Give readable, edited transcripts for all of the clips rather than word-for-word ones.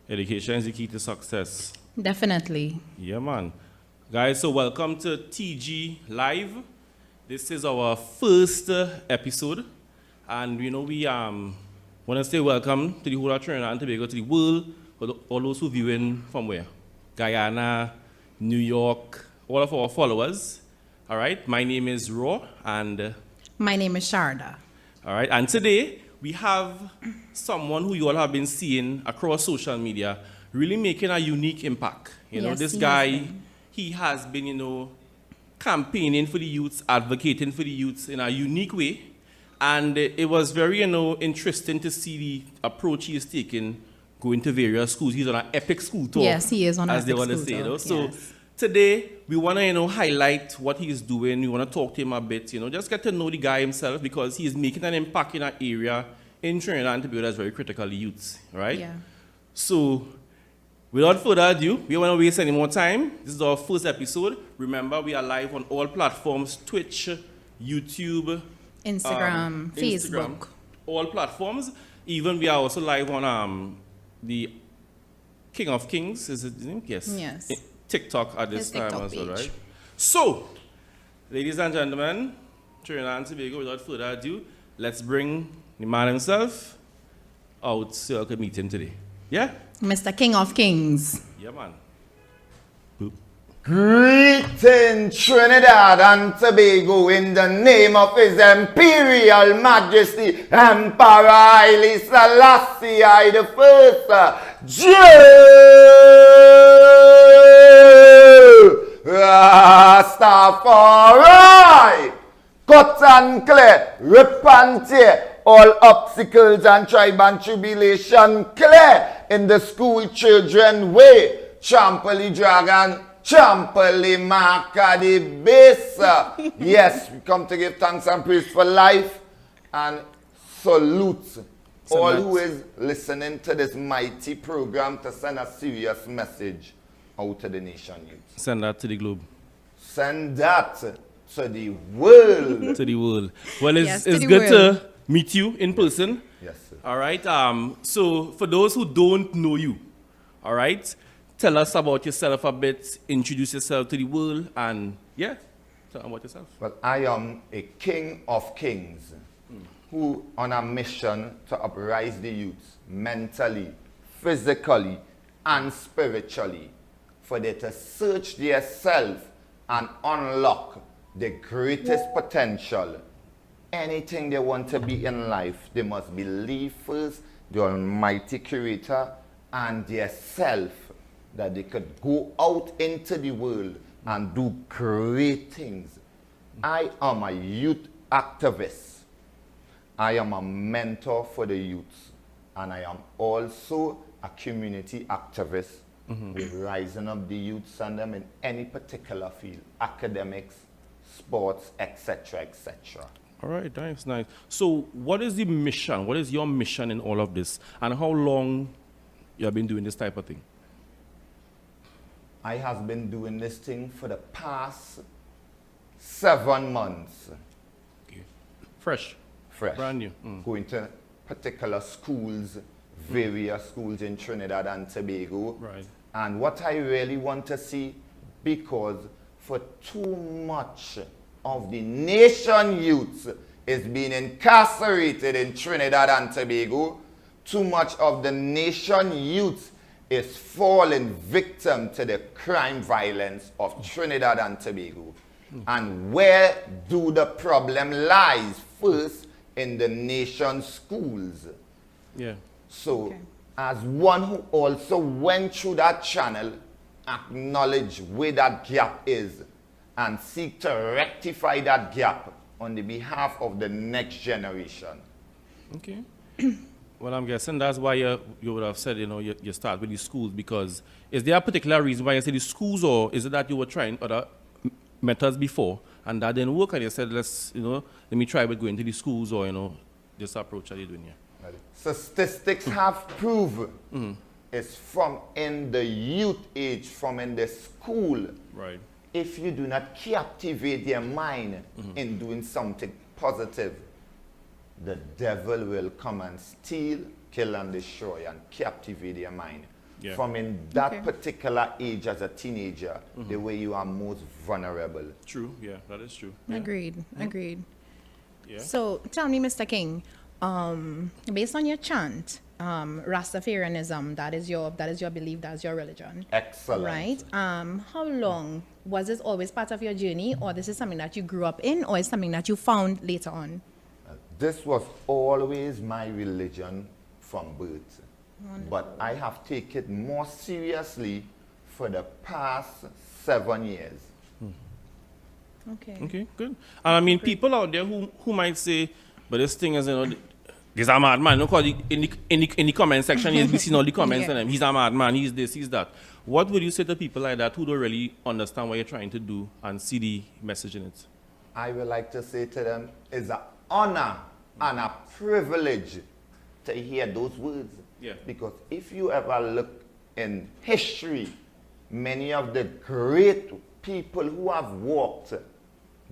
Education is the key to success. Definitely. Yeah, man. Guys, so welcome to TG Live. This is our first episode. And we want to say welcome to the whole of Trinidad and Tobago, to the world, for all those who viewing from where? Guyana, New York, all of our followers. All right, my name is Ro, and My name is Sharda. all right, and today we have someone who you all have been seeing across social media, really making a unique impact. Yes, This he has guy, been. he has been, campaigning for the youths, advocating for the youths in a unique way. And it was very, interesting to see the approach he is taking, going to various schools. He's on an epic school tour. Yes, he is on an as they epic want to school say. tour, So yes. today, we want to, highlight what he's doing. We want to talk to him a bit, just get to know the guy himself, because he is making an impact in an area in Trinidad and Tobago that's very critical to youths, right? Yeah. So, without further ado, we don't want to waste any more time. This is our first episode. Remember, we are live on all platforms: Twitch, YouTube, Instagram, Facebook. all platforms. Even we are also live on the King of Kings, is it his name? Yes. Yes. TikTok at this His time TikTok as well, page. right? So, ladies and gentlemen, Trinidad and Tobago, without further ado, let's bring the man himself out so I can meet him today. Yeah? Mr. King of Kings. Yeah, man. Boop. Greeting Trinidad and Tobago in the name of His Imperial Majesty Emperor Haile Selassie I the First, Rastafari. Cut and clear, rip and tear, all obstacles and tribe and tribulation clear in the school children way. Trample the dragon, trample the mark of the base. Yes, we come to give thanks and praise for life and salute all who is listening to this mighty program to send a serious message out to the nation youth. Send that to the globe. Send that to the world. To the world. Well, it's, Yes, to it's the good world. to meet you in person. Yes, sir. All right. So for those who don't know you, all right, tell us about yourself a bit. Introduce yourself to the world, and yeah, tell them about yourself. Well, I am a king of kings who on a mission to uprise the youth mentally, physically, and spiritually for them to search their self and unlock the greatest potential. Anything they want to be in life, they must believe first the Almighty Creator and their self, that they could go out into the world and do great things. I am a youth activist. I am a mentor for the youth, and I am also a community activist with rising up the youth and them in any particular field, academics, sports, etc., etc. All right, nice. So what is the mission? What is your mission in all of this? And how long you have been doing this type of thing? I have been doing this thing for the past 7 months. Okay. Fresh. Fresh. Brand new. Going to particular schools, various schools in Trinidad and Tobago. Right. And what I really want to see, because for too much of the nation youth is being incarcerated in Trinidad and Tobago, too much of the nation youth is falling victim to the crime violence of Trinidad and Tobago. And where do the problem lies? First, in the nation schools. Yeah. So, Okay. as one who also went through that channel, acknowledge where that gap is and seek to rectify that gap on the behalf of the next generation. Okay. Well, I'm guessing that's why you would have said, you start with the schools, because is there a particular reason why you said the schools, or is it that you were trying other methods before and that didn't work and you said, let me try with going to the schools, or, this approach that you're doing here? So statistics have proven it's from in the youth age, from in the school. Right. If you do not captivate their mind in doing something positive, the devil will come and steal, kill, and destroy and captivate their mind. Yeah. From in that Okay. particular age as a teenager, the way you are most vulnerable. True, yeah, that is true. Yeah. Agreed. Agreed. Yeah. So tell me, Mr. King, based on your chant, Rastafarianism, that is your belief, that's your religion. Excellent. Right. How long was this always part of your journey, or this is something that you grew up in, or is something that you found later on? This was always my religion from birth. But I have taken it more seriously for the past 7 years. Okay. Okay, good. And I mean, people out there who might say, but this thing is, he's a madman. Look, in the comment section, you'll be seeing all the comments Yeah. on him. He's a madman, he's this, he's that. What would you say to people like that who don't really understand what you're trying to do and see the message in it? I would like to say to them, it's an honor and a privilege to hear those words. Yeah. Because if you ever look in history, many of the great people who have walked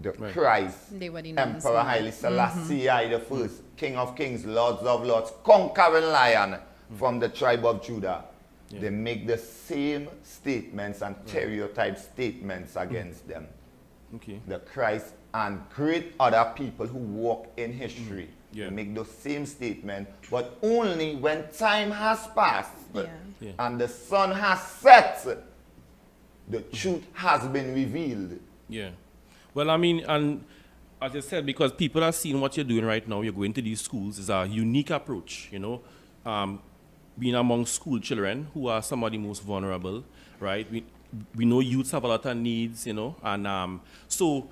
the Right. Christ, They were the names, Emperor yeah. Haile Selassie I the first, King of Kings, Lords of Lords, conquering lion from the tribe of Judah. Yeah. They make the same statements and stereotype statements against them. Okay. The Christ and great other people who walk in history. Yeah. They make those same statements, but only when time has passed Yeah. Yeah. and the sun has set, the truth has been revealed. Yeah. Well, I mean, and as I said, because people are seeing what you're doing right now, you're going to these schools, is a unique approach, being among school children who are some of the most vulnerable, right? We know youths have a lot of needs, and so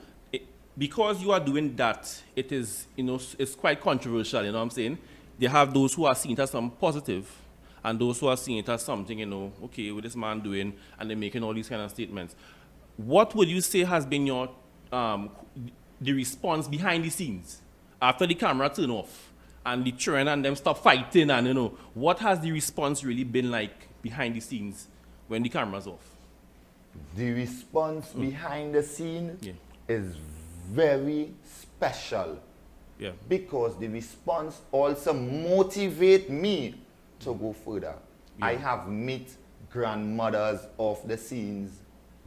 because you are doing that, it is, it's quite controversial, you know what I'm saying? They have those who are seeing it as something positive, and those who are seeing it as something, okay, what this man doing, and they're making all these kind of statements. What would you say has been your the response behind the scenes after the camera turn off and the children and them stop fighting, and what has the response really been like behind the scenes when the camera's off? The response behind the scene Yeah. is very special. Yeah. Because the response also motivate me to go further. Yeah. I have met grandmothers of the scenes,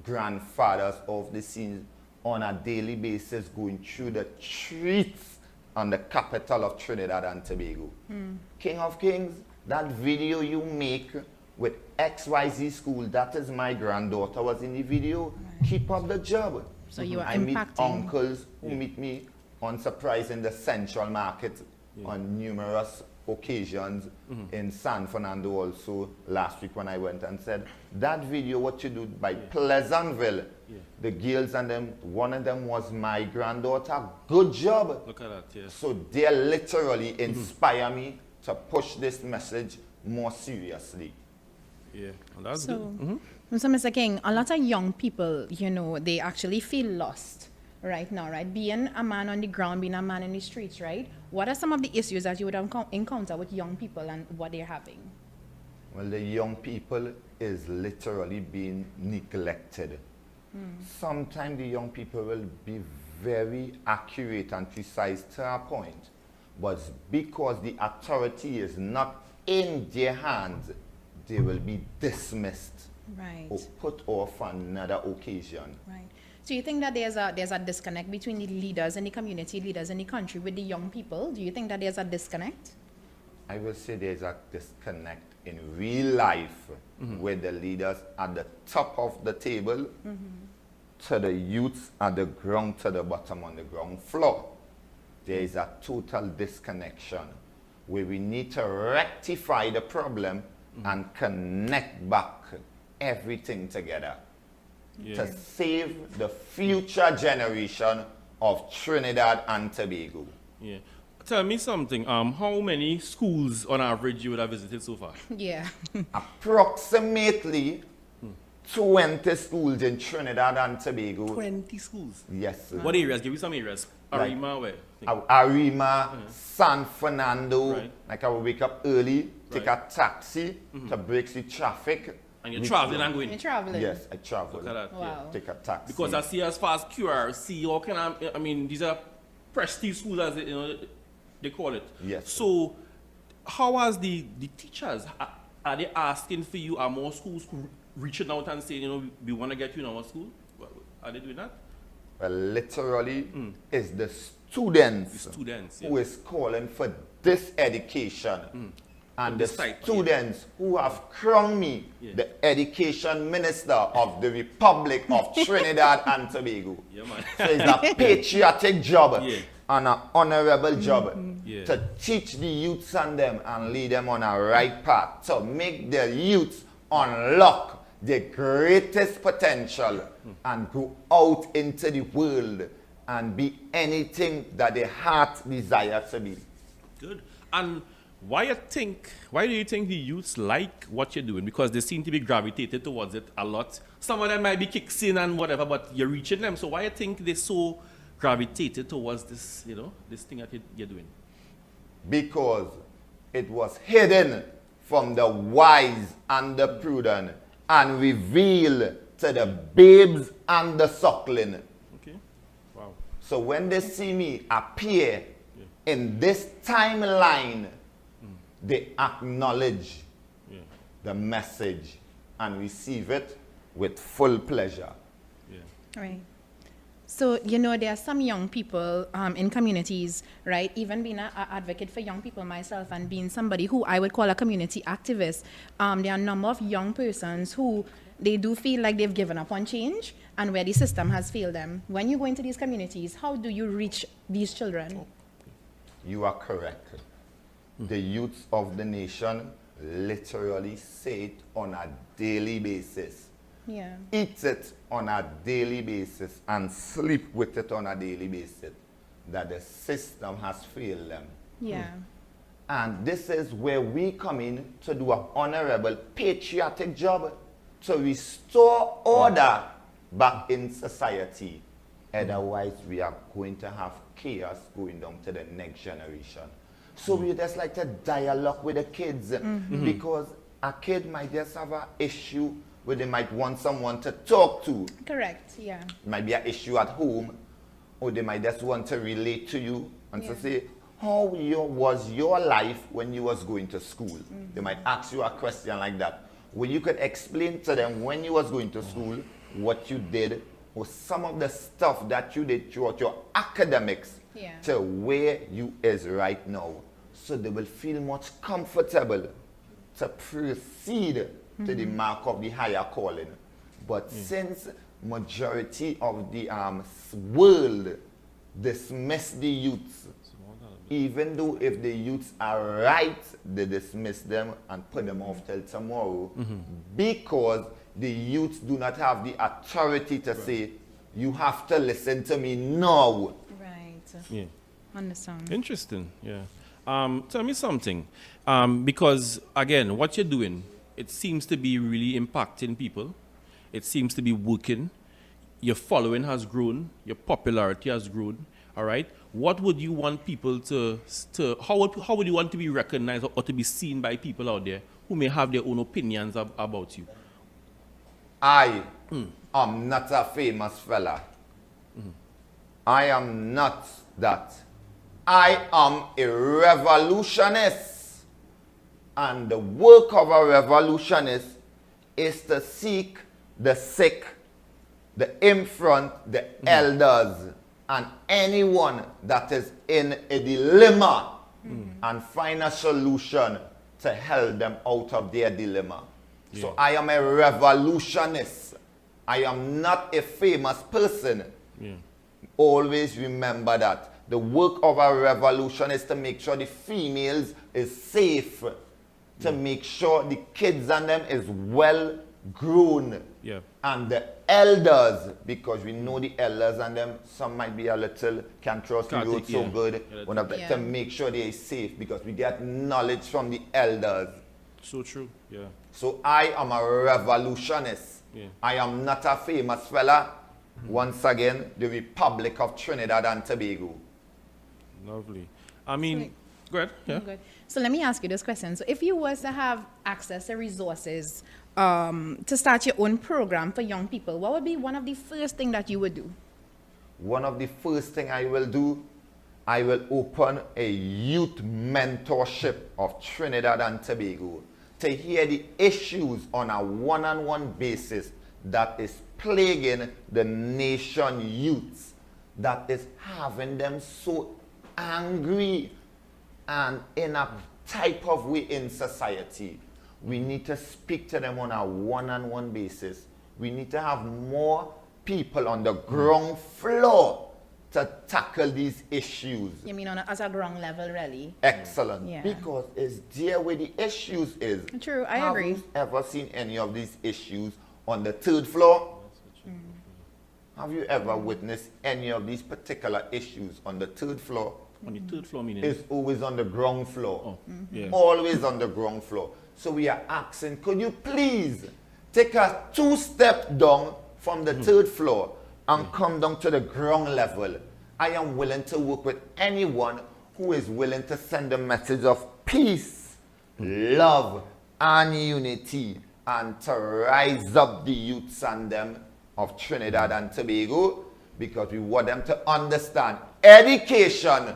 grandfathers of the scenes on a daily basis going through the streets on the capital of Trinidad and Tobago. King of Kings, that video you make with XYZ school, that is my granddaughter was in the video. Keep up the job. So you are I meet impacting. uncles who meet me on surprise in the Central Market on numerous occasions in San Fernando also last week when I went and said, that video what you do by Pleasantville, the girls and them, one of them was my granddaughter. Good job. Look at that, yes. So they literally inspire me to push this message more seriously. Yeah, well, that's So, good. so Mr. King, a lot of young people, they actually feel lost right now, right? Being a man on the ground, being a man in the streets, right? What are some of the issues that you would encounter with young people and what they're having? Well, the young people is literally being neglected. Sometimes the young people will be very accurate and precise to a point, but because the authority is not in their hands, they will be dismissed Right. or put off on another occasion. Right. So you think that there's a disconnect between the leaders and the community leaders in the country with the young people? Do you think that there's a disconnect? I will say there's a disconnect in real life where the leaders at the top of the table to the youths at the ground, to the bottom on the ground floor. There is a total disconnection where we need to rectify the problem and connect back everything together to save the future generation of Trinidad and Tobago. Yeah. Tell me something. How many schools on average you would have visited so far? Yeah. Approximately 20 schools in Trinidad and Tobago. 20 schools. Yes, sir. What areas? Give me some areas. Like- Arima, where? Arima, San Fernando. Right. Like I will wake up early, take Right. a taxi to break the traffic. And you're reach traveling there. and going. You're traveling. Yes, I travel. Look at that. Yeah. Wow. Take a taxi. Because I see as far as QRC, all kind of, these are prestige schools, as They call it. Yes. So, how are the teachers? Are they asking for you? Are more schools reaching out and saying, you know, we want to get you in our school? Are they doing that? Well, literally, it's the students, who is calling for this education. And the students who have crowned me the education minister of the Republic of Trinidad and Tobago. Yeah, man. So it's a patriotic job and an honorable job to teach the youths and them and lead them on a right path. To make the youths unlock the greatest potential and go out into the world and be anything that their heart desires to be. Good. And why do you think the youths like what you're doing? Because they seem to be gravitated towards it a lot. Some of them might be kicks in and whatever, but you're reaching them. So why do you think they're so gravitated towards this, you know, this thing that you're doing? Because it was hidden from the wise and the prudent and revealed to the babes and the suckling. Okay. Wow. So when they see me appear in this timeline, they acknowledge the message and receive it with full pleasure. Right. So, you know, there are some young people in communities, right? Even being an advocate for young people myself and being somebody who I would call a community activist, there are a number of young persons who they do feel like they've given up on change and where the system has failed them. When you go into these communities, how do you reach these children? You are correct. The youths of the nation literally say it on a daily basis. Yeah. Eat it on a daily basis and sleep with it on a daily basis. That the system has failed them. Yeah. And this is where we come in to do an honorable patriotic job to restore order back in society. Otherwise, we are going to have chaos going down to the next generation. So we just like to dialogue with the kids because a kid might just have an issue where they might want someone to talk to. Correct, yeah. It might be an issue at home, or they might just want to relate to you and to say, how was your life when you was going to school? They might ask you a question like that, where you could explain to them when you was going to school, what you did, or some of the stuff that you did throughout your academics to where you is right now. So they will feel much comfortable to proceed to the mark of the higher calling. But since majority of the world dismiss the youths, even though if the youths are right, they dismiss them and put them off till tomorrow, because the youths do not have the authority to say, you have to listen to me now. Right. Yeah. Understand. Interesting, yeah. Tell me something, because again, what you're doing, it seems to be really impacting people. It seems to be working. Your following has grown. Your popularity has grown. All right. What would you want people how would you want to be recognized or to be seen by people out there who may have their own opinions about you? I am not a famous fella. I am not that. I am a revolutionist. And the work of a revolutionist is to seek the sick, the infront, the elders, and anyone that is in a dilemma and find a solution to help them out of their dilemma. So I am a revolutionist. I am not a famous person. Always remember that. The work of a revolution is to make sure the females is safe, to make sure the kids and them is well grown. And the elders, because we know the elders and them, some might be a little, can't trust the road so good, to make sure they are safe, because we get knowledge from the elders. So true, So I am a revolutionist. I am not a famous fella. Once again, the Republic of Trinidad and Tobago. Lovely. I mean, go ahead. Yeah. Good. So let me ask you this question. So if you was to have access to resources to start your own program for young people, what would be one of the first things that you would do? One of the first things I will do I will open a youth mentorship of Trinidad and Tobago to hear the issues on a one-on-one basis that is plaguing the nation youths, that is having them so angry and in a type of way in society. We need to speak to them on a one-on-one basis. We need to have more people on the ground floor to tackle these issues. You mean as a ground level, really? Excellent. Yeah. Because it's there where the issues is. True, I agree. Have you ever seen any of these issues on the 3rd floor? Have you ever witnessed any of these particular issues on the 3rd floor? On the 3rd floor, meaning? It's always on the ground floor. Oh, yeah. Always on the ground floor. So we are asking, could you please take a 2-step down from the 3rd floor and come down to the ground level? I am willing to work with anyone who is willing to send a message of peace, love, and unity, and to rise up the youths and them of Trinidad and Tobago, because we want them to understand education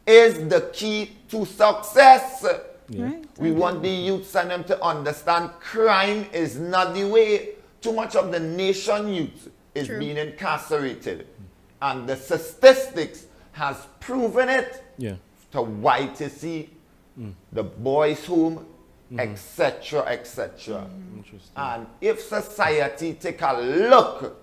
is the key to success. Yeah. Right. We want the youths and them to understand crime is not the way. Too much of the nation youth is True. being incarcerated. And the statistics has proven it Yeah. to YTC, the boys' home, etc., etc. Interesting. And if society take a look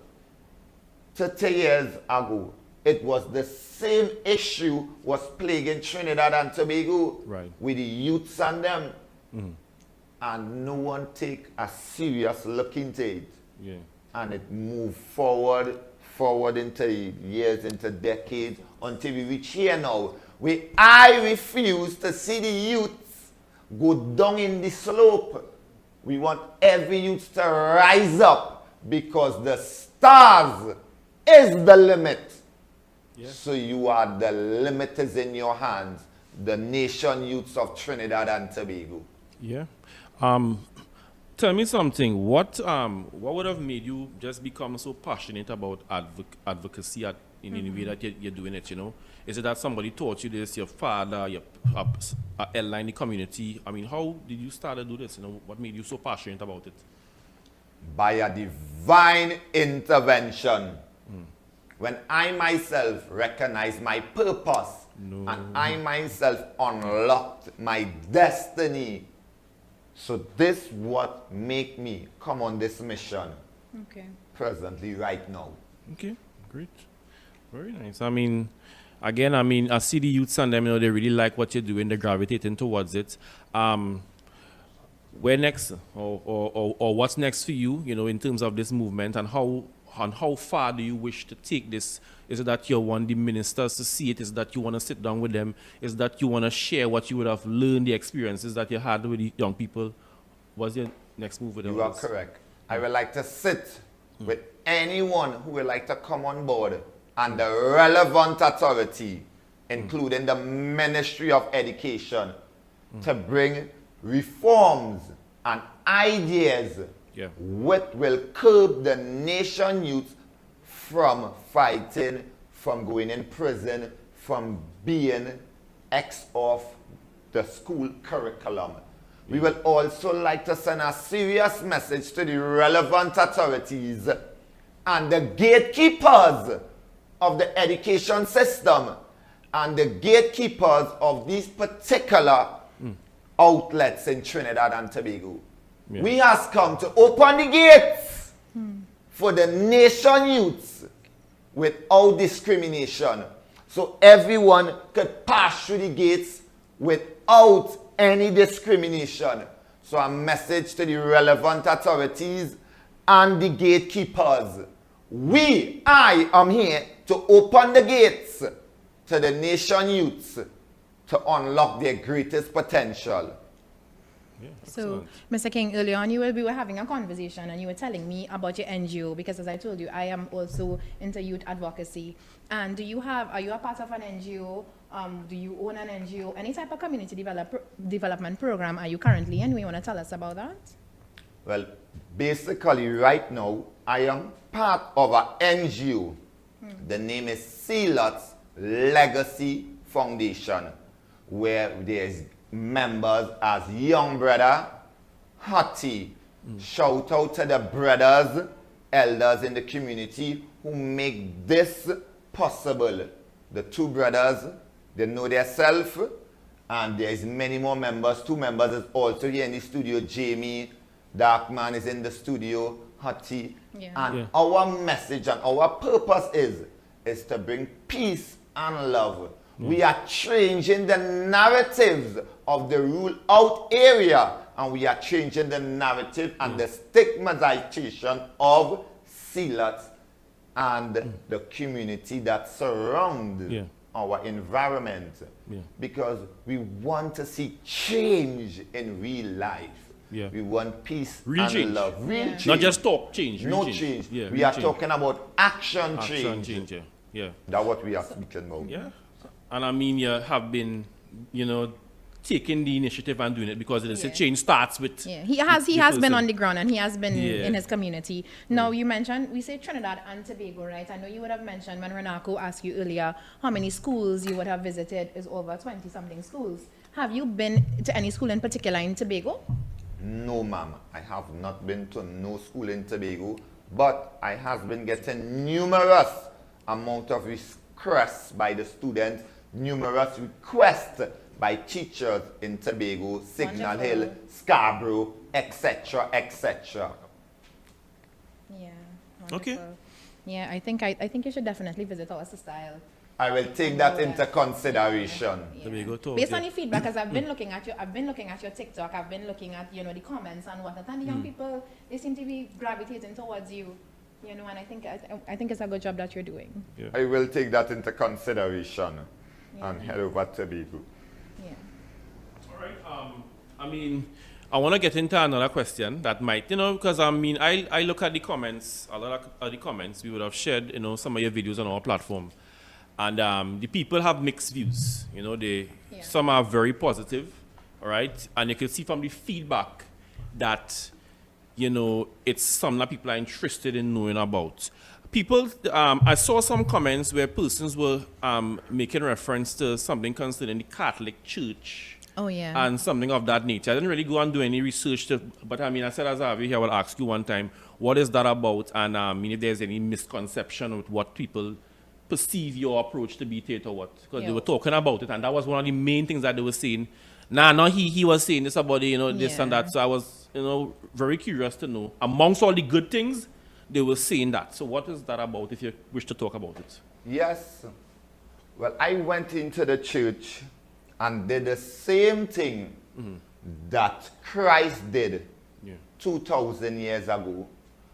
30 years ago, it was the same issue was plaguing Trinidad and Tobago Right. with the youths and them. And no one take a serious look into it. Yeah. And it moved forward into years, into decades, until we reach here now. I refuse to see the youths go down in the slope. We want every youth to rise up, because the stars is the limit. Yeah. So you are, the limit is in your hands. The nation youths of Trinidad and Tobago. Yeah. Tell me something. What would have made you just become so passionate about advocacy in any way that you're doing it, you know? Is it that somebody taught you this, your father, your ally in the community? I mean, how did you start to do this? You know, what made you so passionate about it? By a divine intervention. When I myself recognized my purpose, and I myself unlocked my destiny. So this what make me come on this mission Okay. presently right now. Okay, great. Very nice. I mean, again, I see the youths and them, you know, they really like what you're doing. They're gravitating towards it. Where next? Or what's next for you, you know, in terms of this movement, and how far do you wish to take this? Is it that you want the ministers to see it? Is it that you want to sit down with them? Is it that you want to share what you would have learned, the experiences that you had with the young people? What's your next move with You are correct. I would like to sit with anyone who would like to come on board, and the relevant authority, including the Ministry of Education, to bring reforms and ideas which will curb the nation youth from fighting, from going in prison, from being off the school curriculum. We will also like to send a serious message to the relevant authorities and the gatekeepers of the education system and the gatekeepers of these particular outlets in Trinidad and Tobago. Yeah. We has come to open the gates for the nation youths without discrimination. So everyone could pass through the gates without any discrimination. So a message to the relevant authorities and the gatekeepers. I am here to open the gates to the nation youths to unlock their greatest potential. Yeah, So, excellent. Mr. King, earlier on, we were having a conversation and you were telling me about your NGO, because as I told you, I am also into youth advocacy. And are you a part of an NGO? Do you own an NGO? Any type of community development program are you currently in? You want to tell us about that? Well, basically right now, I am part of an NGO. The name is Sealot's Legacy Foundation, where there's members as Young Brother, Hottie. Shout out to the brothers, elders in the community who make this possible. The two brothers, they know their self, and there's many more members. Two members is also here in the studio. Jamie, Darkman is in the studio, Hottie. Yeah. And our message and our purpose is to bring peace and love. We are changing the narratives of the rule out area, and we are changing the narrative and the stigmatization of Sealots and the community that surround our environment. Because we want to see change in real life. We want peace and love. Real change. Not just talk change. No change. We are talking about action change. That's what we are speaking about. And I mean, you have been, you know, taking the initiative and doing it because the change starts with. He has been on the ground and he has been in his community. Now you mentioned, we say Trinidad and Tobago, right? I know you would have mentioned when Renako asked you earlier how many schools you would have visited is over 20 something schools. Have you been to any school in particular in Tobago? No, ma'am. I have not been to no school in Tobago, but I have been getting numerous amount of requests by the students, numerous requests by teachers in Tobago, Signal Hill, Scarborough, etc., etc. Yeah. Okay. Yeah, I think you should definitely visit our style. I will take that into consideration. Based on the feedback, as I've been looking at your TikTok, I've been looking at the comments and whatnot, and the young people, they seem to be gravitating towards you. And I think it's a good job that you're doing. I will take that into consideration and head over to Tobago. All right. I mean, I want to get into another question that might, because I mean, I look at the comments, a lot of the comments we would have shared, some of your videos on our platform, and the people have mixed views. Some are very positive, all right, and you can see from the feedback that it's something that people are interested in knowing about. People, I saw some comments where persons were making reference to something concerning the Catholic Church. Oh, yeah. And something of that nature. I didn't really go and do any research, but I mean, I said, as I have you here, I will ask you one time, what is that about? And if there's any misconception with what people perceive your approach to be or what. Because they were talking about it, and that was one of the main things that they were saying. He was saying this about, this and that. So I was, very curious to know. Amongst all the good things, they were saying that. So what is that about, if you wish to talk about it? Yes. Well, I went into the church and did the same thing that Christ did 2,000 years ago.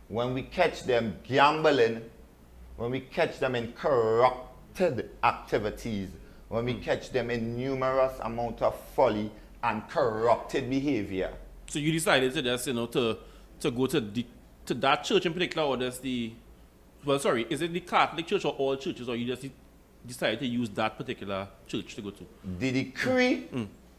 When we catch them gambling, when we catch them in corrupted activities, when we catch them in numerous amount of folly and corrupted behavior. So you decided to just, to go to that church in particular, or is it the Catholic Church or all churches, or you just decided to use that particular church to go to? The decree,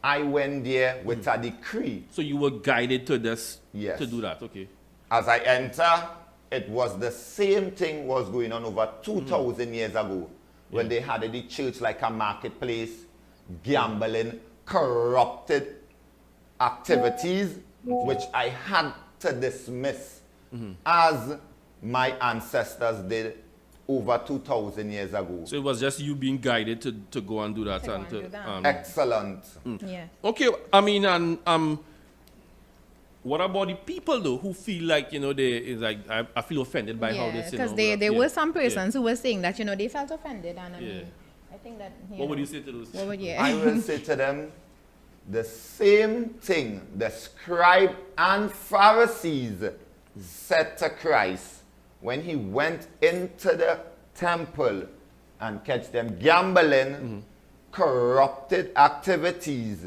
I went there with a decree. So you were guided to this, yes, to do that, okay. As I enter, it was the same thing was going on over 2,000 years ago, when they had the church like a marketplace, gambling, corrupted activities, which I had to dismiss, as my ancestors did over 2,000 years ago. So it was just you being guided to go and do that. Excellent. Yeah. Okay, I mean, and what about the people though who feel like I feel offended by how this? Because there were some persons who were saying that they felt offended, and I think that. What would you say to those? I will say to them the same thing the scribe and Pharisees said to Christ when he went into the temple and catch them gambling, corrupted activities,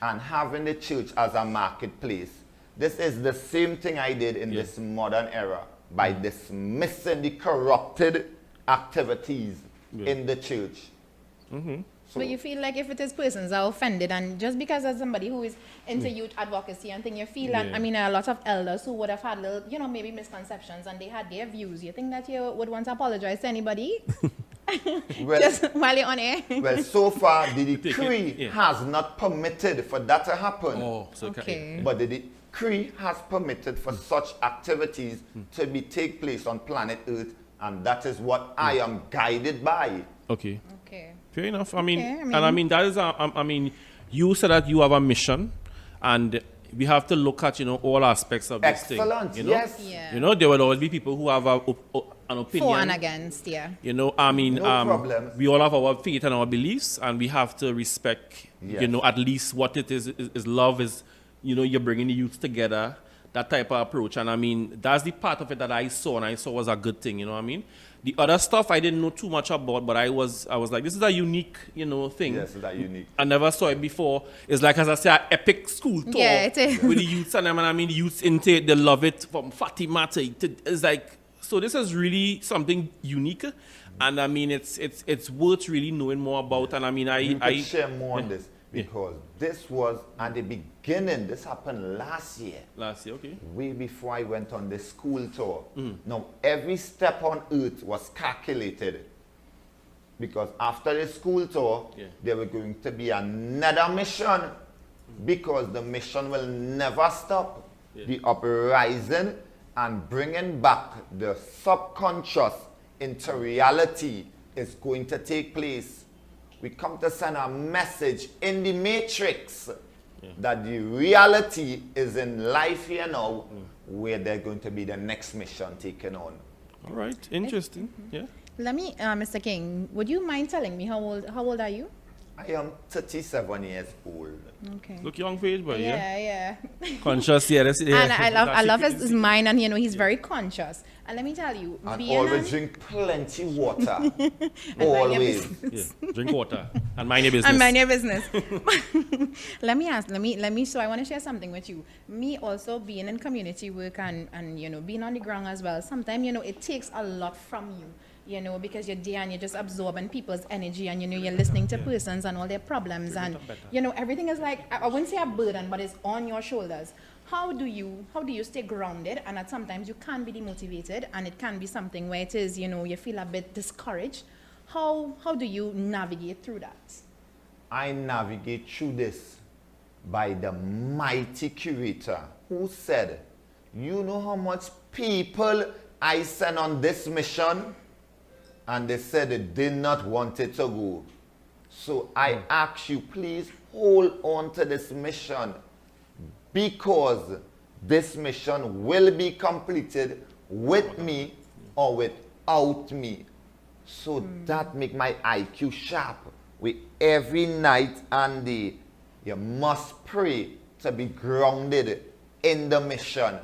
and having the church as a marketplace. This is the same thing I did in this modern era by dismissing the corrupted activities in the church. So, but you feel like if it is persons are offended, and just because as somebody who is into youth advocacy and thing, you feel that, I mean, a lot of elders who would have had little, maybe misconceptions and they had their views, you think that you would want to apologize to anybody? Well, Just while you're on air. well, so far, the Take it, decree yeah. has not permitted for that to happen. Oh, so Okay. But the decree has permitted for such activities to take place on planet Earth, and that is what I am guided by. Okay. Okay. Fair enough. That is, you said that you have a mission, and we have to look at, all aspects of this thing. Excellent, You know? yes. Yeah. There will always be people who have an opinion. For and against, yeah. No problem. We all have our faith and our beliefs, and we have to respect, Yes. at least what it is love is, you're bringing the youth together, that type of approach. And that's the part of it that I saw, and I saw was a good thing, The other stuff I didn't know too much about, but I was like, this is a unique, thing. Yes, that unique. I never saw it before. It's like, as I say, an epic school tour Yeah, it is. with the youths and them. And the youths into it, they love it from Fatima to, it's like, so this is really something unique. And it's worth really knowing more about. And You I could share more on this, because this was at the beginning. This happened last year. Last year, okay. Way before I went on the school tour. Now, every step on earth was calculated, because after the school tour, there were going to be another mission, because the mission will never stop. The uprising and bringing back the subconscious into reality is going to take place. We come to send a message in the matrix that the reality is in life here now, where they're going to be the next mission taken on. All right, interesting. Yeah. Let me, Mr. King, would you mind telling me how old are you? I am 37 years old. Okay. Look young for age, but yeah. Yeah. Conscious, yeah. And I love his mind, and he's very conscious. And let me tell you, And being always drink plenty water. mind your Always. Yeah. Drink water and mind your business. and mind your business. let me. So I want to share something with you. Me also being in community work and being on the ground as well. Sometimes it takes a lot from you. Because you're there and you're just absorbing people's energy, and you're listening to persons and all their problems, and everything is like, I wouldn't say a burden, but it's on your shoulders. How do you stay grounded? And at sometimes you can be demotivated, and it can be something where it is, you feel a bit discouraged. How do you navigate through that? I navigate through this by the mighty curator, who said, you know how much people I sent on this mission? And they said they did not want it to go. So I ask you, please hold on to this mission, because this mission will be completed with me or without me. So that make my IQ sharp. With every night and day, you must pray to be grounded in the mission,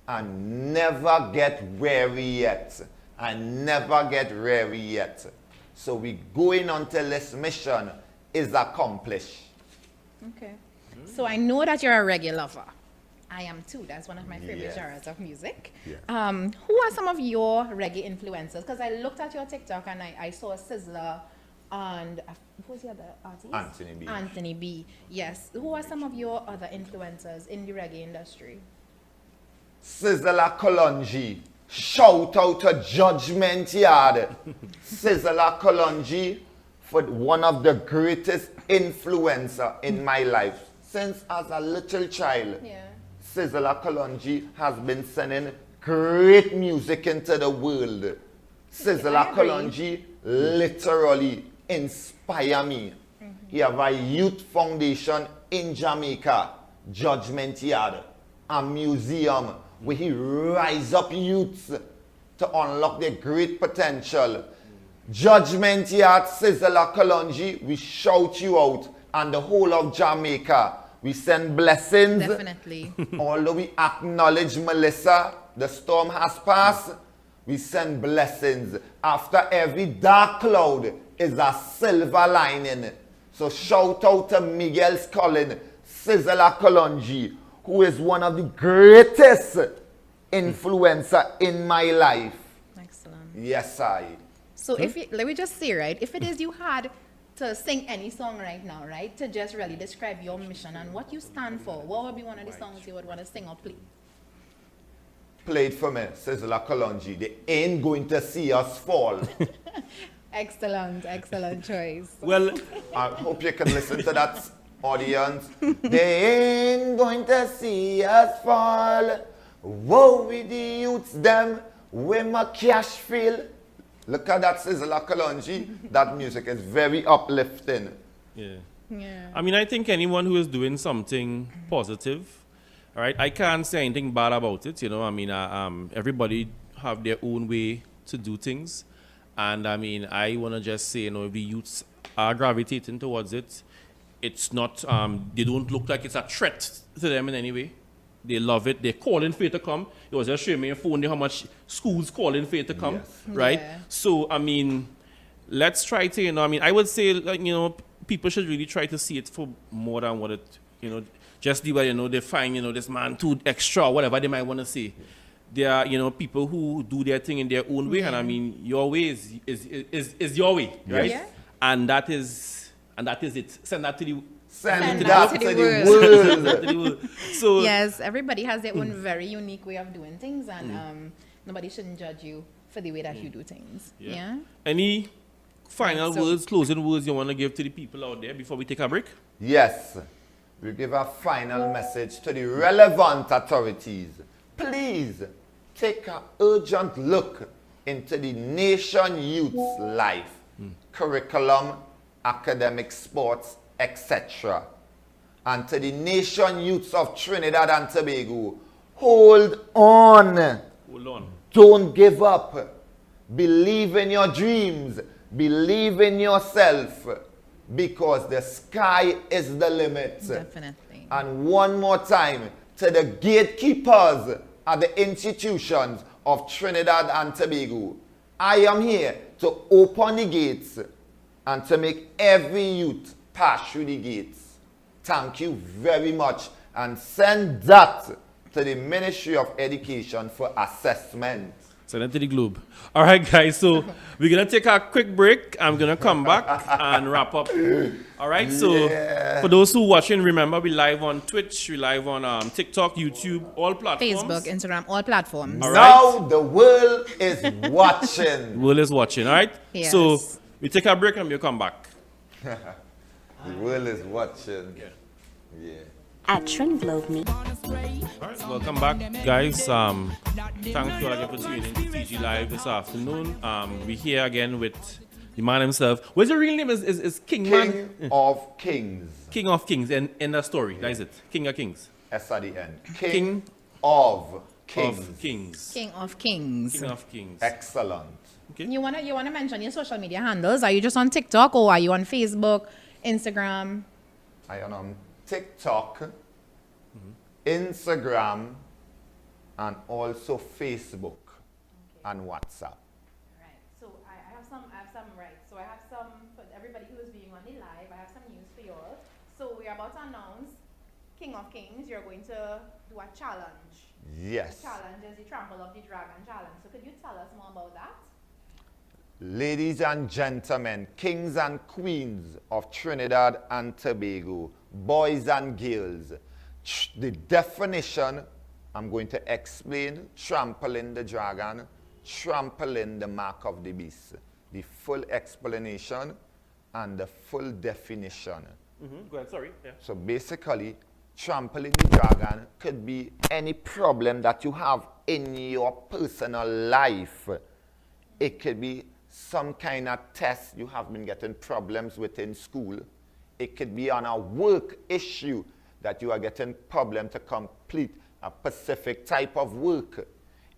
and never get weary yet. And never get weary yet. So we going until this mission is accomplished. Okay. So I know that you're a reggae lover. I am too. That's one of my favorite Yes. genres of music. Yeah. Who are some of your reggae influencers? Because I looked at your TikTok and I saw Sizzler and who's the other artist? Anthony B. Anthony B. Yes. Who are some of your other influencers in the reggae industry? Sizzler Kalonji. Shout out to Judgment Yard. Sizzler Kalonji, for one of the greatest influencer in my life. Since as a little child, Yeah. Sizzler Kalonji has been sending great music into the world. Sizzler agree. Kalonji literally inspire me. He have a youth foundation in Jamaica, Judgment Yard, a museum where he rise up youths to unlock their great potential. Judgment Yard, Sizzler Kalonji, we shout you out, and the whole of Jamaica. We send blessings. Definitely. Although we acknowledge Melissa, the storm has passed, we send blessings. After every dark cloud is a silver lining. So shout out to Miguel Scullin, Sizzler Kalonji, who is one of the greatest influencer in my life. Excellent. Yes, I. So let me just say, right, if it is you had to sing any song right now, right, to just really describe your mission and what you stand for, what would be one of the songs you would want to sing or play? Play it for me, Sizzler Kalonji. They ain't going to see us fall. Excellent choice. Well, I hope you can listen to that, audience. They ain't going to see us fall. Woe with the youths, them, with my cash feel. Look at that Sizzla Kalonji. That music is very uplifting. yeah. Yeah. I mean, I think anyone who is doing something positive, all right, I can't say anything bad about it, you know. I mean, everybody have their own way to do things. And I mean, I want to just say, you know, if the youths are gravitating towards it, it's not, they don't look like it's a threat to them in any way. They love it. They're calling for it to come. It was just showing me a phone there how much schools calling for it to come, Yes. right? Yeah. So, I mean, let's try to, you know, I mean, I would say, like, you know, people should really try to see it for more than what it, you know, just the way, you know, they find, you know, this man too extra, whatever they might want to say. There are, you know, people who do their thing in their own way, and I mean, your way is your way, right? Yeah. And that is it. Send that to the Send that that to to the the world. send that world. to the world. So Yes, everybody has their own very unique way of doing things, and nobody shouldn't judge you for the way that you do things. Yeah. any final So- words, closing words you want to give to the people out there before we take a break? Yes, we give a final message to the relevant authorities. Please take an urgent look into the nation youth's life, curriculum, academic, sports, etc. And to the nation youths of Trinidad and Tobago, hold on. Hold on. Don't give up. Believe in your dreams. Believe in yourself. Because the sky is the limit. Definitely. And one more time, to the gatekeepers at the institutions of Trinidad and Tobago, I am here to open the gates and to make every youth pass through the gates. Thank you very much, and send that to the Ministry of Education for assessment. Send it to the Globe. All right, guys. So we're gonna take a quick break. I'm gonna come back and wrap up. All right. So for those who watching, remember we live on Twitch, we live on TikTok, YouTube, all platforms. Facebook, Instagram, all platforms. All Now the world is watching. World is watching. All right. Yes. So we take a break and we'll come back. The world is watching. Yeah. At Tringlobe Me. All right, welcome back, guys. Thank you all again for tuning in to TG Live this afternoon. We're here again with the man himself. What's your real name? Is King Man? King of Kings. King of Kings. And in the story, that is it. King of Kings. S at the end. King King of Kings. Of Kings. King of Kings. King of Kings. Excellent. Okay. You wanna mention your social media handles? Are you just on TikTok or are you on Facebook, Instagram? I am on TikTok, Instagram, and also Facebook and WhatsApp. Right. So I have some. Right. So I have some for everybody who is being on the live. I have some news for you all. So we're about to announce King of Kings. You're going to do a challenge. Yes. The challenge is the Trample of the Dragon challenge. So could you tell us more about that? Ladies and gentlemen, kings and queens of Trinidad and Tobago, boys and girls, the definition I'm going to explain: trampling the dragon, trampling the mark of the beast. The full explanation and the full definition. Go ahead. Sorry. Yeah. So basically, trampling the dragon could be any problem that you have in your personal life. It could be some kind of test you have been getting problems with in school. It could be on a work issue that you are getting problem to complete a specific type of work.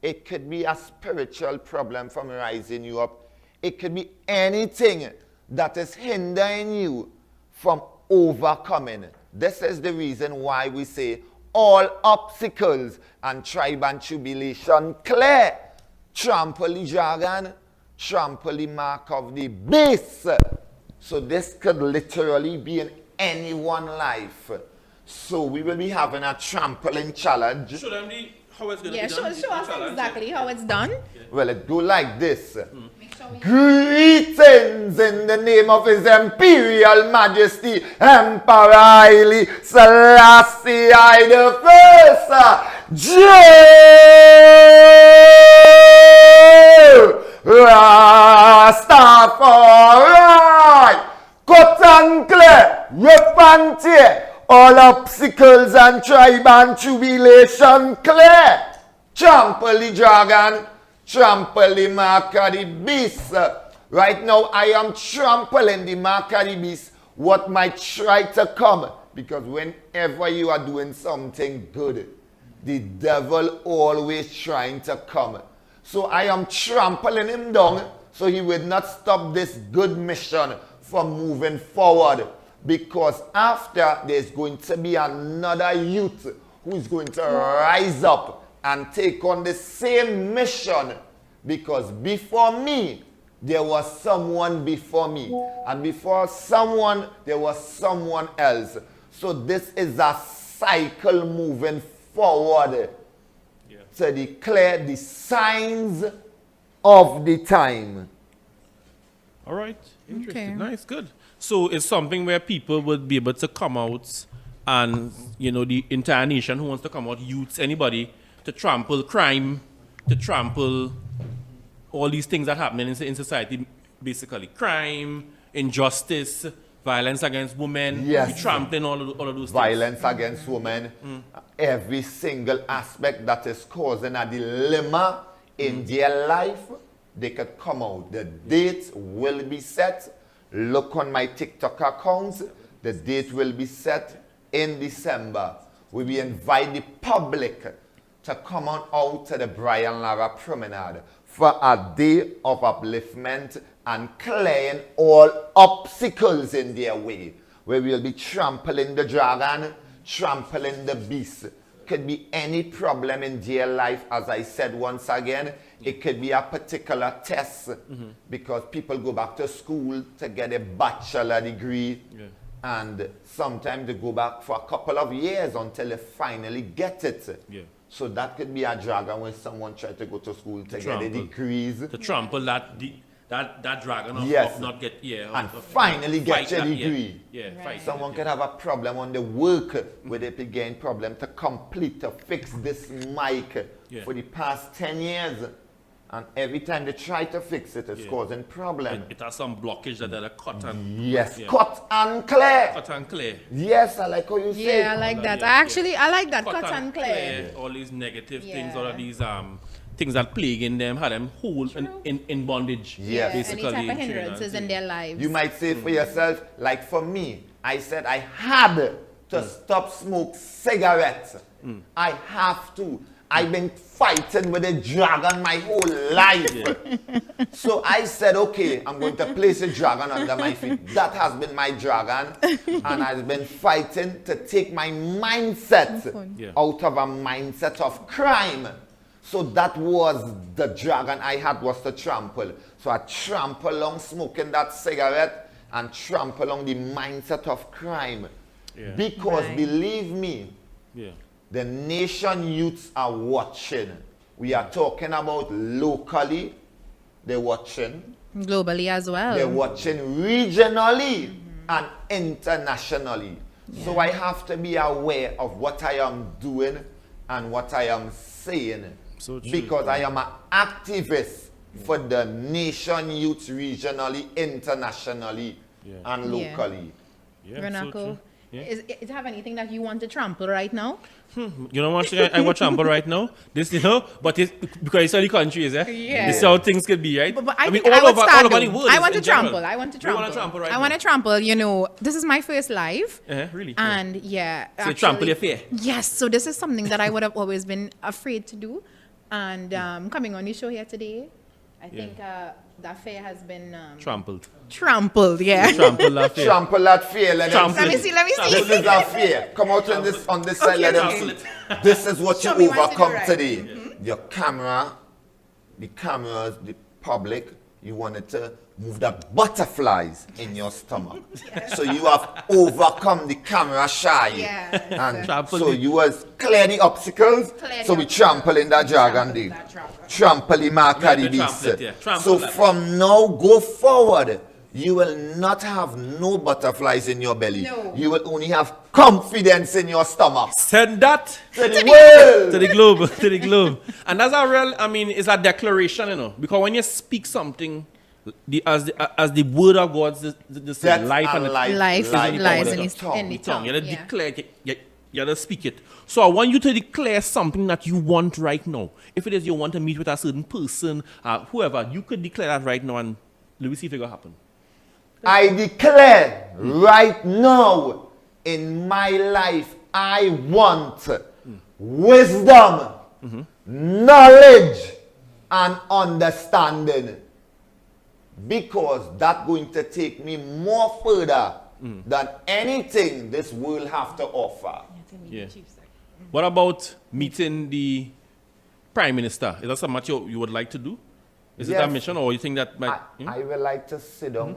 It could be a spiritual problem from rising you up. It could be anything that is hindering you from overcoming. This is the reason why we say all obstacles and tribe and tribulation clear. Trample the dragon, trample the mark of the beast. So this could literally be in anyone's life. So we will be having a trampling challenge. Show them how it's going to Yeah. be Show done. us the challenge, exactly how it's done. Well, it go like this. Make sure we Greetings in the name of His Imperial Majesty, Emperor Haile Selassie I the First. Joe! Rastafari. Cut and clear, rip and tear, all obstacles and tribe and tribulation clear. Trample the dragon, trample the mark of the beast. Right now I am trampling the mark of the beast, what might try to come. Because whenever you are doing something good, the devil always trying to come. So I am trampling him down so he will not stop this good mission from moving forward. Because after there's going to be another youth who is going to rise up and take on the same mission. Because before me, there was someone before me. And before someone, there was someone else. So this is a cycle moving forward to declare the signs of the time. All right. Interesting. Okay. Nice. Good. So it's something where people would be able to come out and, you know, the entire nation who wants to come out, youths, anybody, to trample crime, to trample all these things that happen in society, basically. Crime, injustice, violence against women. Yes. We trampling all of those Violence against women. Every single aspect that is causing a dilemma in their life, they could come out. The date will be set. Look on my TikTok accounts. The date will be set in December. We will invite the public to come on out to the Brian Lara Promenade for a day of upliftment and clearing all obstacles in their way. Where we'll be trampling the dragon, trampling the beast. Could be any problem in their life, as I said once again. It could be a particular test because people go back to school to get a bachelor degree. And sometimes they go back for a couple of years until they finally get it. So that could be a dragon when someone tries to go to school to get the degrees. To trample that dragon Yes. of not get, And finally get your degree. Fight Someone it, could have a problem on the work where they begin problem to complete, to fix this mic for the past 10 years. And every time they try to fix it, it's causing problem. It has some blockage that they're cut and... Yes, cut and clear. Cut and clear. Yes, I like how you say. Yeah, I like that. Yeah, I like that. Cut and clear. All these negative things, Yeah. all of these things that plaguing them, had them hold in bondage. Yes. basically. Any type of in Trinidad. hindrances in their lives. You might say for yourself, like for me, I said I had to stop smoke cigarettes. I have to. I've been fighting with a dragon my whole life. So I said, okay, I'm going to place a dragon under my feet. That has been my dragon. And I've been fighting to take my mindset out of a mindset of crime. So that was the dragon I had, was to trample. So I trample along smoking that cigarette and trample along the mindset of crime. Because believe me, the nation youths are watching. We are talking about locally, they're watching. Globally as well. They're watching regionally and internationally. So I have to be aware of what I am doing and what I am saying. So true. Because I am an activist for the nation youths regionally, internationally, and locally. Renako, is it have anything that you want to trample right now? You know what I watch trample right now? This, you know, but it's because it's all the country, is it? Yeah. This is how things could be, right? But I mean, think I would start all over the though. world. I want to in general. trample. I want to You trample. want to trample right I want to trample. You know, this is my first live. Really? And yeah. So you trample your fear? Yes. So this is something that I would have always been afraid to do. And coming on the show here today, I think that fear has been Trampled. trampled. Yeah. Trample that fear. Trample that fear. Let them Trample see. Let me see. This is our fear. Come out on this side. Let them Trample see. it. This is what Show you me what to do overcome right. today. Your camera, the cameras, the public, you wanted to move the butterflies in your stomach. So you have overcome the camera shy. Yes. And Trample so the- you was clear the obstacles. Clear So the we trample in that dragon Trample day. that dragon. Trample the mark of the we trample it, beast. yeah. Trample So that. from now go forward, you will not have no butterflies in your belly. No. You will only have confidence in your stomach. Send that To the world. to the globe, to the globe. And that's a real, I mean, it's a declaration, you know, because when you speak something, as the word of God, the Death life and and life Life in lies the in his tongue. in the tongue. tongue. You have to Yeah. declare, you have to speak it. So I want you to declare something that you want right now. If it is you want to meet with a certain person, whoever, you could declare that right now and let me see if it will happen. I declare right now in my life, I want wisdom, knowledge, and understanding. Because that's going to take me more further than anything this world have to offer. Yeah. What about meeting the Prime Minister? Is that something that you would like to do? Is it a Yes. mission, or you think that might... I would like to sit down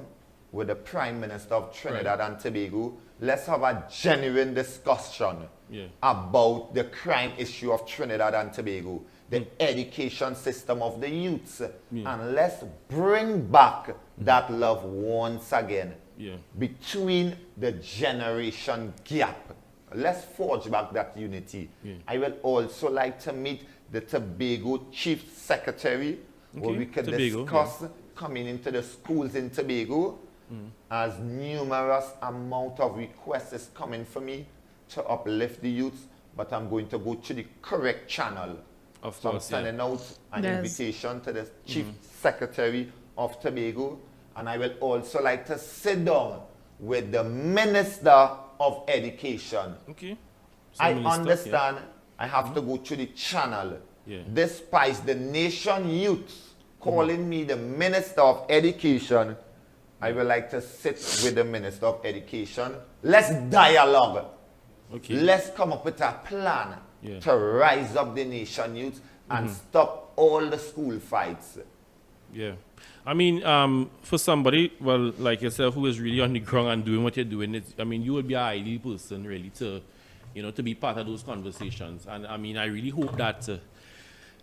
with the Prime Minister of Trinidad and Tobago. Let's have a genuine discussion about the crime issue of Trinidad and Tobago, the education system of the youths, and let's bring back that love once again between the generation gap. Let's forge back that unity. I would also like to meet the Tobago Chief Secretary, where we can discuss coming into the schools in Tobago, as numerous amount of requests is coming for me to uplift the youths, but I'm going to go to the correct channel. Of So I'm course, sending out an invitation to the Chief Secretary of Tobago, and I will also like to sit down with the Minister of Education. Okay. I understand I have to go to the channel. Despite the nation youth calling me the Minister of Education, I would like to sit with the Minister of Education. Let's dialogue. Let's come up with a plan to rise up the nation youth and stop all the school fights. Yeah. I mean, for somebody, well, like yourself, who is really on the ground and doing what you're doing, I mean, you would be an ideal person, really, to, you know, to be part of those conversations. And I mean, I really hope that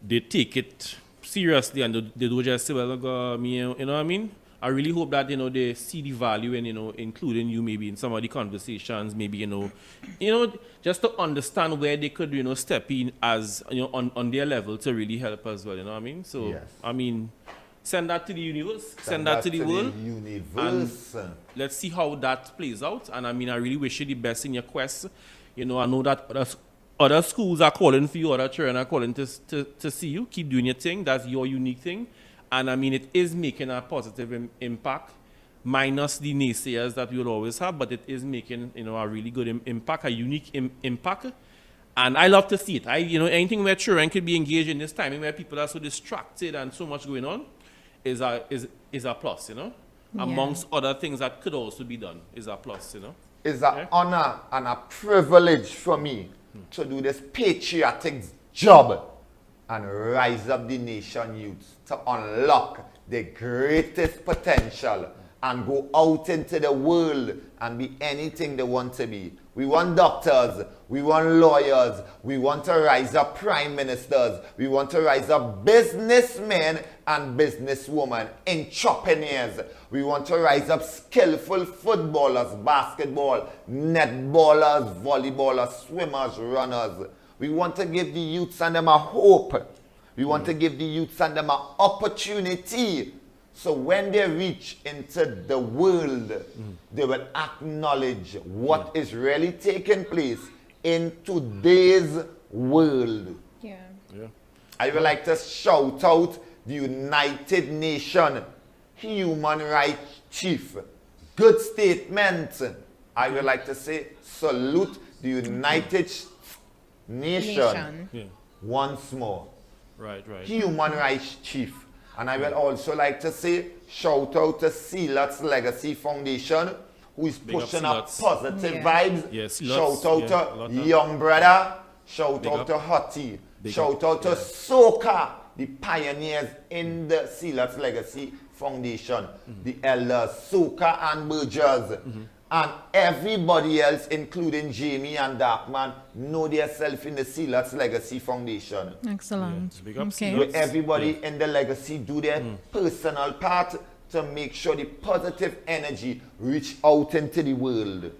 they take it seriously and they don't just say, well, you know what I mean? I really hope that, you know, they see the value in, you know, including you maybe in some of the conversations, maybe, you know, just to understand where they could, you know, step in as, you know, on their level to really help as well, you know what I mean? So, I mean, send that to the universe, send that to the world. Universe. And let's see how that plays out. And I mean, I really wish you the best in your quest. You know, I know that other schools are calling for you, other children are calling to see you. Keep doing your thing. That's your unique thing. And I mean, it is making a positive impact, minus the naysayers that we will always have, but it is making, you know, a really good impact, a unique impact. And I love to see it. You know, anything where children could be engaged in this time, where people are so distracted and so much going on, is a plus, you know? Amongst other things that could also be done, is a plus, you know? It's an honor and a privilege for me to do this patriotic job and rise up the nation youth to unlock the greatest potential and go out into the world and be anything they want to be. We want doctors, we want lawyers, we want to rise up prime ministers, we want to rise up businessmen and businesswomen, entrepreneurs. We want to rise up skillful footballers, basketball, netballers, volleyballers, swimmers, runners. We want to give the youths and them a hope. We want to give the youths and them an opportunity. So when they reach into the world, they will acknowledge what is really taking place in today's world. I would like to shout out the United Nations Human Rights Chief. Good statement. I would like to say salute the United Nations once more. Human Rights Chief. And I will also like to say, shout out to Sealot's Legacy Foundation, who is pushing up positive vibes. Shout out to Young Brother. Shout out to Hottie. Shout out to Soca, the pioneers in the Sealot's Legacy Foundation. The elders, Soca and Burgess. And everybody else, including Jamie and Darkman, know themselves in the Sealot's Legacy Foundation. Excellent. Where everybody in the legacy do their personal part to make sure the positive energy reach out into the world.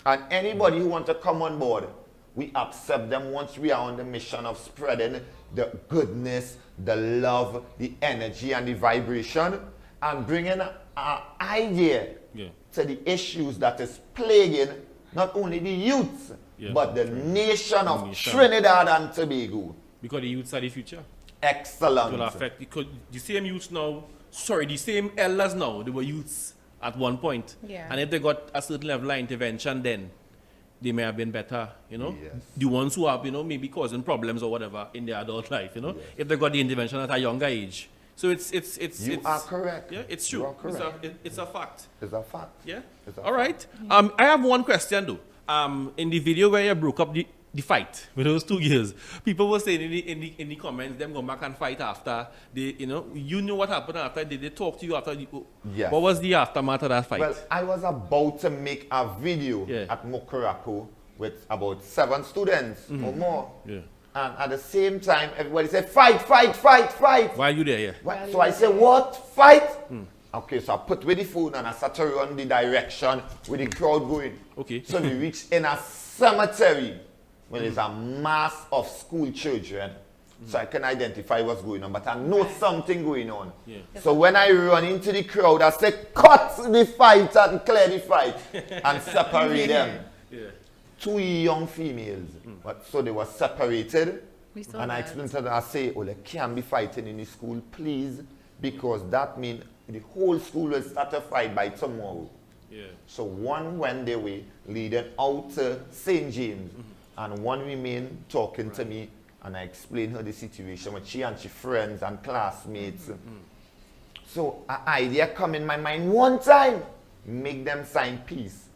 And anybody who wants to come on board, we accept them once we are on the mission of spreading the goodness, the love, the energy, and the vibration, and bringing an idea to the issues that is plaguing not only the youths, but the nation of Trinidad and Tobago. Because the youths are the future. Excellent. It will affect, because the same youths now, the same elders now, they were youths at one point. Yeah. And if they got a certain level of intervention, then they may have been better, you know. Yes. The ones who have, you know, maybe causing problems or whatever in their adult life, you know, if they got the intervention at a younger age. So You are correct. Yeah, it's true. You are correct. It's a fact. It's a fact. Yeah. It's a All right. I have one question though. In the video where you broke up the fight with those 2 girls, people were saying in the comments, them go back and fight after they, you know what happened after. Did they talk to you after? Yes. What was the aftermath of that fight? Well, I was about to make a video at Mokorako with about 7 students or more. Yeah. And at the same time, everybody said, fight, fight, fight, fight. Why are you there? Yeah. What? So I said, what? Fight? Okay, so I put with the phone and I started to run the direction with the crowd going. Okay. So we reached in a cemetery where there's a mass of school children. So I can identify what's going on, but I know something going on. Yeah. So when I run into the crowd, I say, cut the fight and clear the fight and separate them. Yeah. 2 young females, but so they were separated. We saw And I that. explained to them, I say, oh, they can't be fighting in the school, please, because that means the whole school will start a fight by tomorrow. Yeah. So one went their way, leading out to St. James, and one remained talking to me, and I explained her the situation with she and she friends and classmates. So an idea come in my mind one time, make them sign peace.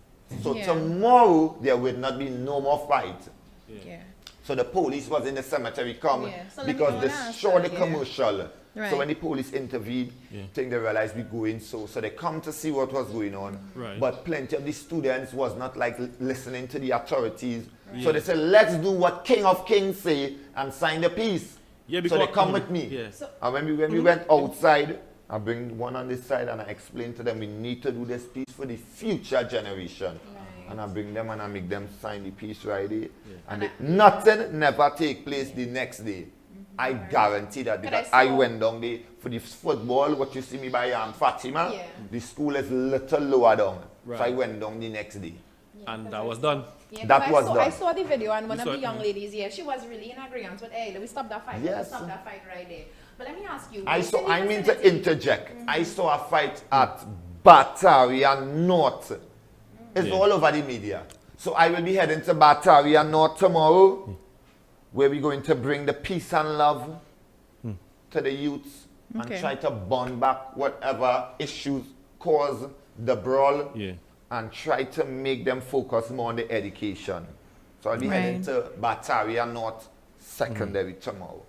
So tomorrow there will not be no more fight. Yeah. So the police was in the cemetery come Yeah. So let me because go they and ask saw the that, commercial. Right. So when the police intervened, think they realized we going so they come to see what was going on. Right. But plenty of the students was not like listening to the authorities. So they said, let's do what King of Kings say and sign the peace. Yeah, So because they come with me. Yeah. And when we went outside, I bring one on this side and I explain to them we need to do this peace for the future generation. And I bring them and I make them sign the peace right there. And nothing never take place the next day. I guarantee that because I went down there for the football, what you see me by Fatima, the school is little lower down. Right. So I went down the next day. And that was done. Yeah, That was done. I saw the video and one You of saw the it? young ladies, she was really in agreement with, hey, let me stop that fight. Let me Yes. stop that fight right there. But let me ask you. I mean to interject. I saw a fight at Bataria North. It's all over the media. So I will be heading to Bataria North tomorrow, where we're going to bring the peace and love to the youths and try to bond back whatever issues cause the brawl and try to make them focus more on the education. So I'll be heading to Bataria North Secondary tomorrow.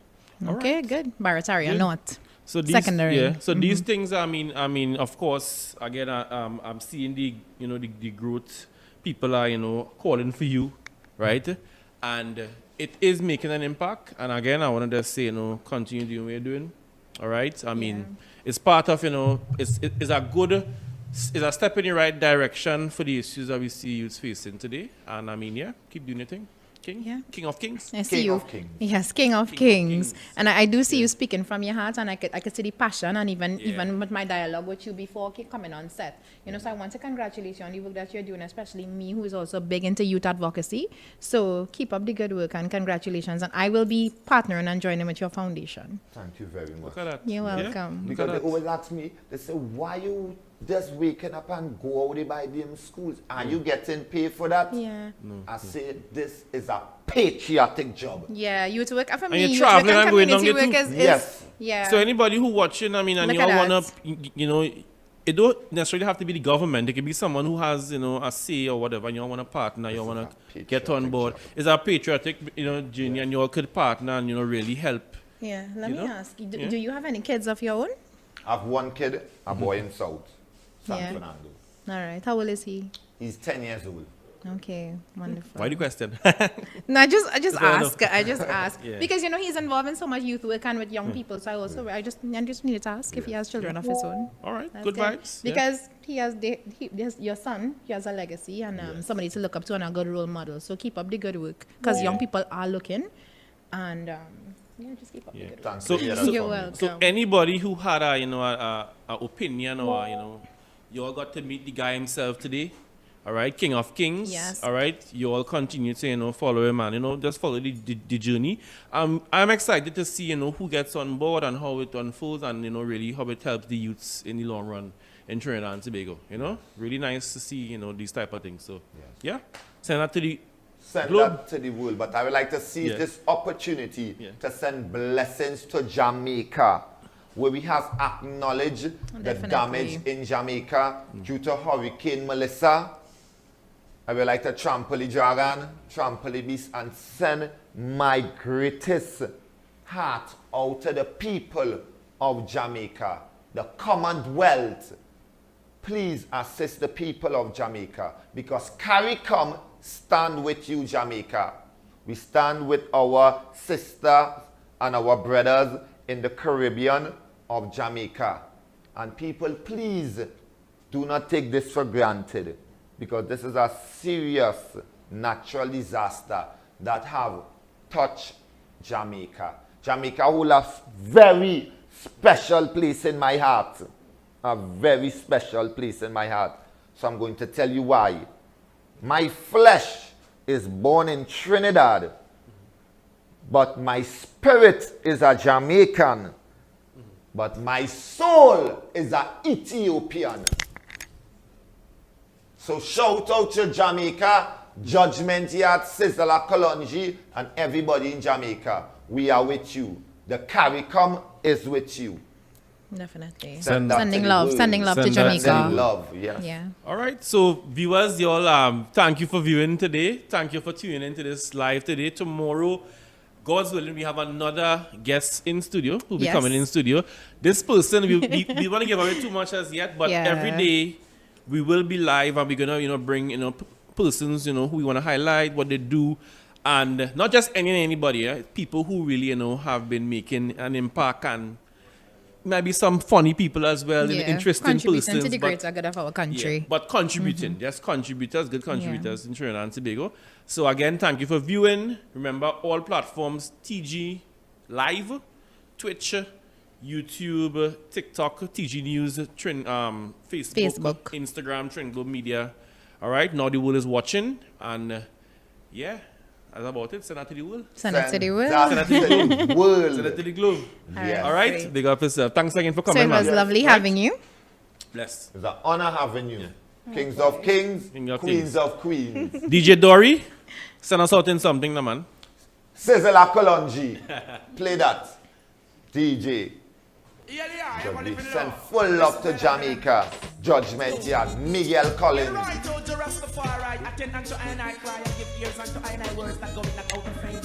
Okay, good. Barataria, Good. not. So these, Secondary. Yeah. So these things, I mean, of course, again, I'm seeing the growth. People are, calling for you, right? And it is making an impact. And again, I wanted to say, continue doing what you're doing. All right. I mean, it's part of, it's a step in the right direction for the issues that we see youths facing today. And I mean, keep doing your thing. King? Yeah. King of Kings? I see King you. of Kings. Yes, King of Kings. And I do see you speaking from your heart, and I could see the passion, and even with my dialogue with you before coming on set. So I want to congratulate you on the work that you're doing, especially me, who is also big into youth advocacy. So keep up the good work, and congratulations. And I will be partnering and joining with your foundation. Thank you very much. Look at that. You're Yeah? welcome. Look Because at they that. always ask me, they say, why you just waking up and go out there by them schools? Are you getting paid for that? Yeah. I say, this is a patriotic job. Yeah, youth work. For And me, you're youth work traveling and and going down community there work too? is Yes. yeah. So anybody who watching, and Look you at wanna, that. it don't necessarily have to be the government. It could be someone who has, a say or whatever, and you want to partner, you This want is to a get on patriotic board. job. It's a patriotic, journey, and you all could partner and, really help. Yeah, let me ask, do Yeah. you have any kids of your own? I have one kid, a boy in South, San Yeah. Fernando. All right, how old is he? He's 10 years old. Okay, wonderful. Why the question? No, I just fair ask. I just ask Yeah. because he's involved in so much youth work and with young people. So I just needed to ask if he has children of his own. All right, That's good good. vibes. Yeah. Because your son, he has a legacy and somebody to look up to and a good role model. So keep up the good work because young people are looking, and just keep up the good work. Thanks So- for hearing so- You're from me. welcome. So anybody who had a opinion or you all got to meet the guy himself today. All right, King of Kings. Yes. All right, you all continue to follow him and just follow the journey. I'm excited to see who gets on board and how it unfolds and really how it helps the youths in the long run in Trinidad and Tobago. Really nice to see these type of things. So yeah, send that to the Send globe. that to the world, but I would like to seize Yeah. this opportunity Yeah. to send blessings to Jamaica, where we have acknowledged the Definitely. damage in Jamaica due to Hurricane Melissa. I would like to trample the dragon, trample the beast, and send my greatest heart out to the people of Jamaica, the Commonwealth. Please assist the people of Jamaica because CARICOM stand with you, Jamaica. We stand with our sisters and our brothers in the Caribbean of Jamaica. And people, please do not take this for granted because this is a serious natural disaster that have touched Jamaica. Jamaica will have very special place in my heart. A very special place in my heart. So I'm going to tell you why. My flesh is born in Trinidad, but my spirit is a Jamaican, but my soul is an Ethiopian. So shout out to Jamaica, Judgment Yard, Sizzler Kalonji, and everybody in Jamaica. We are with you. The CARICOM is with you. Definitely. Send that Sending to the love, world. sending love to Send that. Jamaica. Sending love, yes. Yeah. All right, so viewers, you all, thank you for viewing today. Thank you for tuning into this live today. Tomorrow, God's willing, we have another guest in studio who'll be Yes. coming in studio. This person, we want to give away too much as yet, but Yeah. every day we will be live and we're gonna, bring persons, who we want to highlight what they do, and not just anybody, people who really, have been making an impact and maybe some funny people as well, interesting Contributing persons. to the but- greater good of our country. yeah, but contributing, just contributors, good contributors in Trinidad and Tobago. So again, thank you for viewing. Remember, all platforms, TG Live, Twitch, YouTube, TikTok, TG News, Facebook, Instagram, Trin Globe Media. All right, now the world is watching, and yeah, that's about it. Send that to the world. Send it to the world. That to the world. Send it to the globe. Yes. All right, Great. big up yourself. Thanks again for So coming, it was man. lovely Right? having you. Bless. It's an honor having you. Kings of kings, King of queens kings. of queens. DJ Dory, send us out in something, no, man. Sizzler Kalonji. Play that. DJ. We send full love to Jamaica. Judgment Yard. Miguel Collins. Right, oh, Rastafari, attend unto I cry, and give ears unto I words that go in and out of faith.